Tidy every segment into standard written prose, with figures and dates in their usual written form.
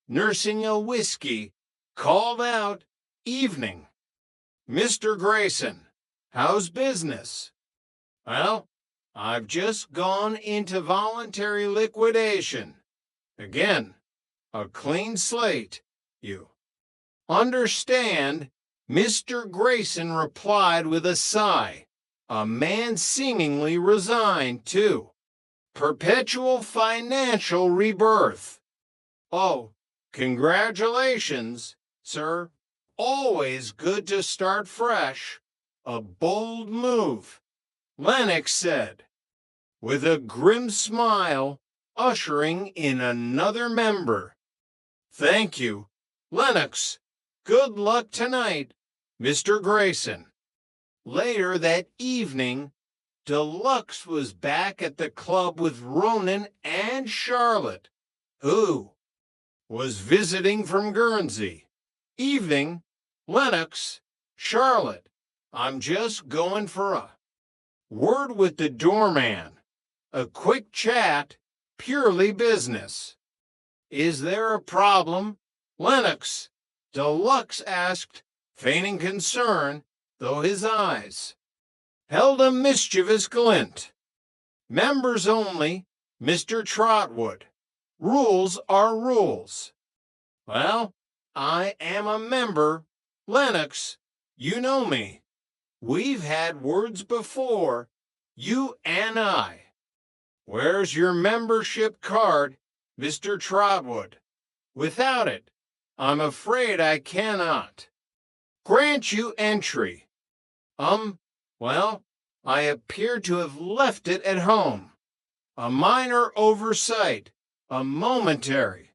nursing a whiskey, called out, "Evening. Mr. Grayson, how's business?" "Well, I've just gone into voluntary liquidation. Again, a clean slate, you understand," Mr. Grayson replied with a sigh, a man seemingly resigned to perpetual financial rebirth. "Oh, congratulations, sir. Always good to start fresh. A bold move," Lennox said, with a grim smile, ushering in another member. "Thank you, Lennox. Good luck tonight, Mr. Grayson." Later that evening, Deluxe was back at the club with Ronan and Charlotte, who was visiting from Guernsey. "Evening, Lennox, Charlotte. I'm just going for a word with the doorman. A quick chat, purely business." "Is there a problem, Lennox?" Deluxe asked, feigning concern, though his eyes held a mischievous glint. "Members only, Mr. Trotwood. Rules are rules." "Well, I am a member. Lennox, you know me. We've had words before, you and I." "Where's your membership card, Mr. Trotwood?" "Without it, I'm afraid I cannot grant you entry." Well, I appear to have left it at home. A minor oversight, a momentary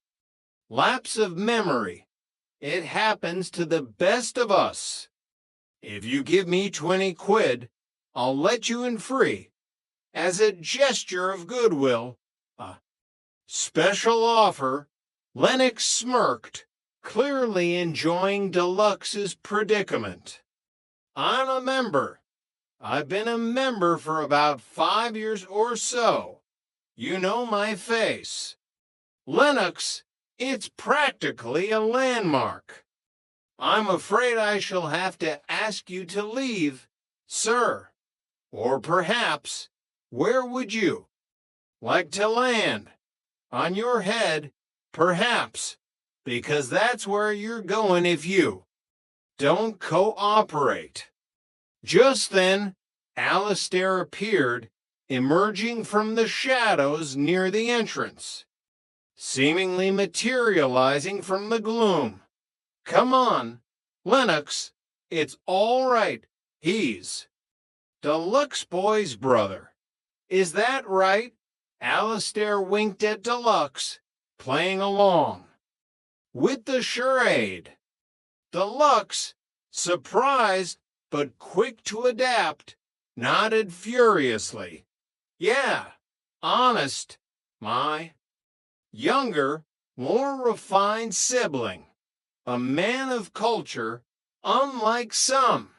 lapse of memory. It happens to the best of us. If you give me 20 quid, I'll let you in free. As a gesture of goodwill, a special offer. Lennox smirked, clearly enjoying Deluxe's predicament. "I'm a member. I've been a member for about 5 years or so. You know my face. Lennox, it's practically a landmark." "I'm afraid I shall have to ask you to leave, sir. Or perhaps, where would you like to land? On your head, perhaps, because that's where you're going if you don't cooperate." Just then, Alistair appeared, emerging from the shadows near the entrance, seemingly materializing from the gloom. "Come on, Lennox, it's all right. He's Deluxe Boy's brother." "Is that right?" Alistair winked at Deluxe, playing along with the charade. Deluxe, surprised but quick to adapt, nodded furiously. "Yeah, honest, my younger, more refined sibling, a man of culture, unlike some."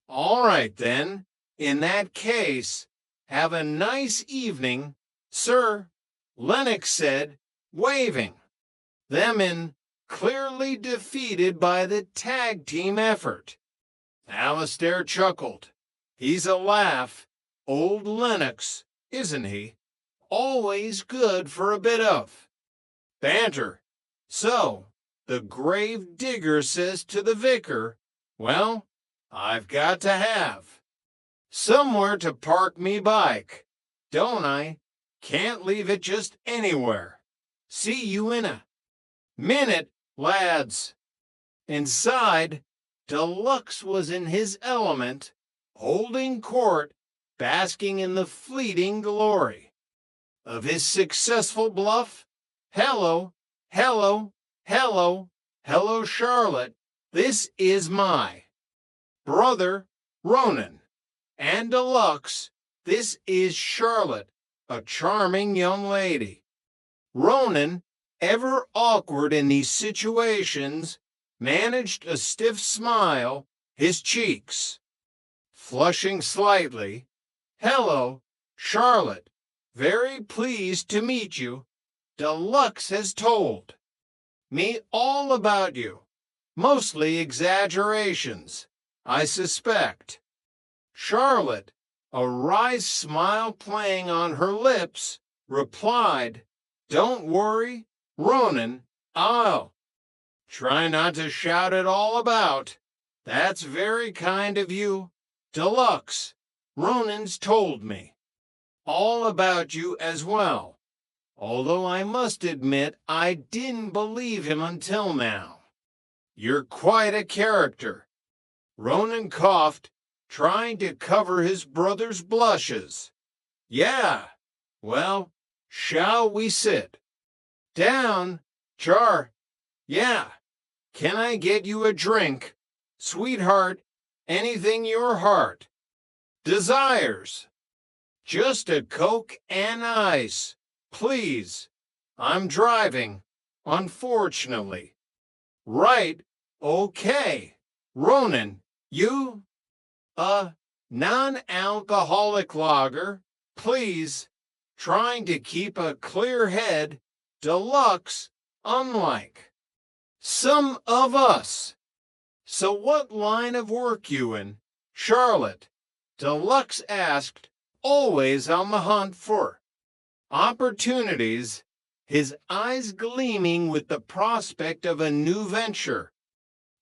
"All right, then. In that case, have a nice evening, sir," Lennox said, waving them in, clearly defeated by the tag team effort. Alistair chuckled. He's a laugh, old Lennox, isn't he? Always good for a bit of banter. "So, the grave digger says to the vicar, 'Well, I've got to have somewhere to park me bike, don't I? Can't leave it just anywhere. See you in a minute, lads.'" Inside, Deluxe was in his element, holding court, basking in the fleeting glory of his successful bluff. "Hello, hello, hello, hello, Charlotte. This is my brother, Ronan. And Deluxe, this is Charlotte, a charming young lady." Ronan, ever awkward in these situations, managed a stiff smile, his cheeks flushing slightly. "Hello, Charlotte. Very pleased to meet you. Deluxe has told me all about you. Mostly exaggerations, I suspect. Charlotte, a wry smile playing on her lips, replied, "Don't worry, Ronan, I'll try not to shout it all about. That's very kind of you. Deluxe, Ronan's told me all about you as well, although I must admit I didn't believe him until now. You're quite a character." Ronan coughed, trying to cover his brother's blushes. "Yeah, well, shall we sit down, Char? Yeah. Can I get you a drink? Sweetheart, anything your heart desires. Just a Coke and ice, please. I'm driving, unfortunately." "Right, okay. Ronan, you? A non-alcoholic lager, please. Trying to keep a clear head, Deluxe, unlike some of us." "So what line of work you in, Charlotte?" Deluxe asked, always on the hunt for opportunities, his eyes gleaming with the prospect of a new venture.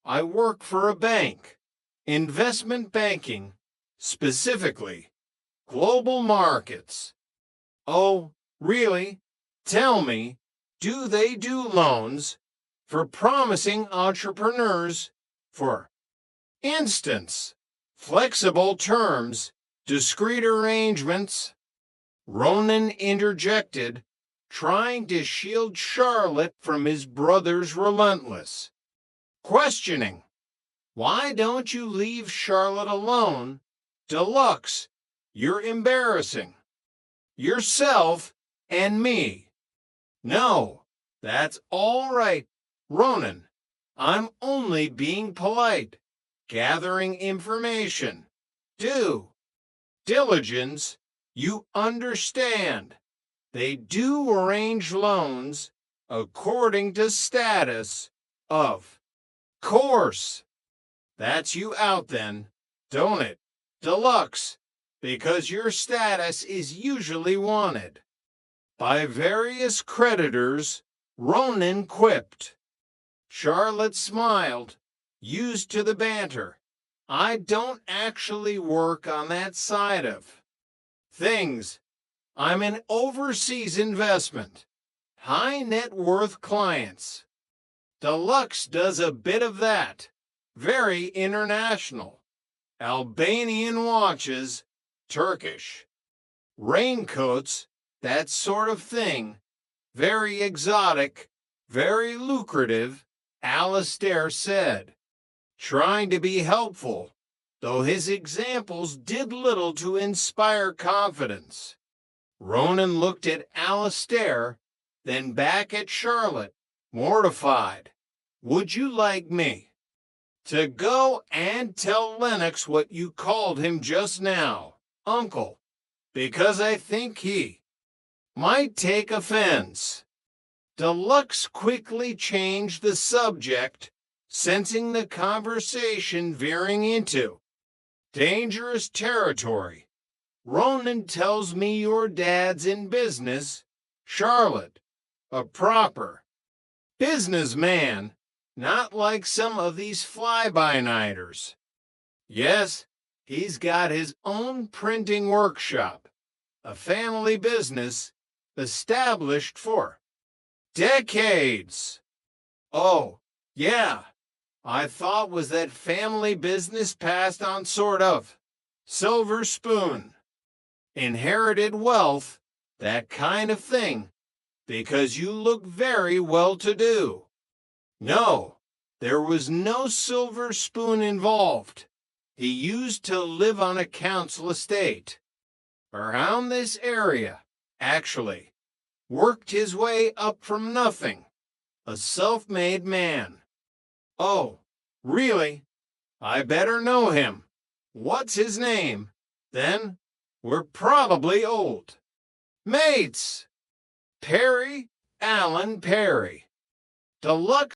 "I work for a bank. Investment banking, specifically. Global markets." "Oh, really? Tell me, do they do loans for promising entrepreneurs, for instance, flexible terms, discrete arrangements?" Ronan interjected, trying to shield Charlotte from his brother's relentless questioning. "Why don't you leave Charlotte alone? Deluxe, you're embarrassing yourself and me." "No, that's all right, Ronan. I'm only being polite, gathering information. Due diligence, you understand. They do arrange loans according to status, of course. That's you out then, don't it, Deluxe? Because your status is usually wanted by various creditors," Ronan quipped. Charlotte smiled, used to the banter. "I don't actually work on that side of things. I'm an overseas investment. High net worth clients. Deluxe does a bit of that. Very international. Albanian watches, Turkish raincoats, that sort of thing. Very exotic, very lucrative," Alastair said, trying to be helpful, though his examples did little to inspire confidence. Ronan looked at Alastair, then back at Charlotte, mortified. "Would you like me to go and tell Lennox what you called him just now, Uncle? Because I think he might take offense." Deluxe quickly changed the subject, sensing the conversation veering into dangerous territory. "Ronan tells me your dad's in business, Charlotte. A proper businessman, not like some of these fly-by-nighters." "Yes, he's got his own printing workshop, a family business established for decades." "Oh, yeah. I thought was that family business passed on sort of silver spoon. Inherited wealth, that kind of thing, because you look very well-to-do." "No, there was no silver spoon involved. He used to live on a council estate around this area, actually. Worked his way up from nothing. A self-made man." "Oh, really? I better know him. What's his name? Then we're probably old mates." "Perry, Allen Perry." Deluxe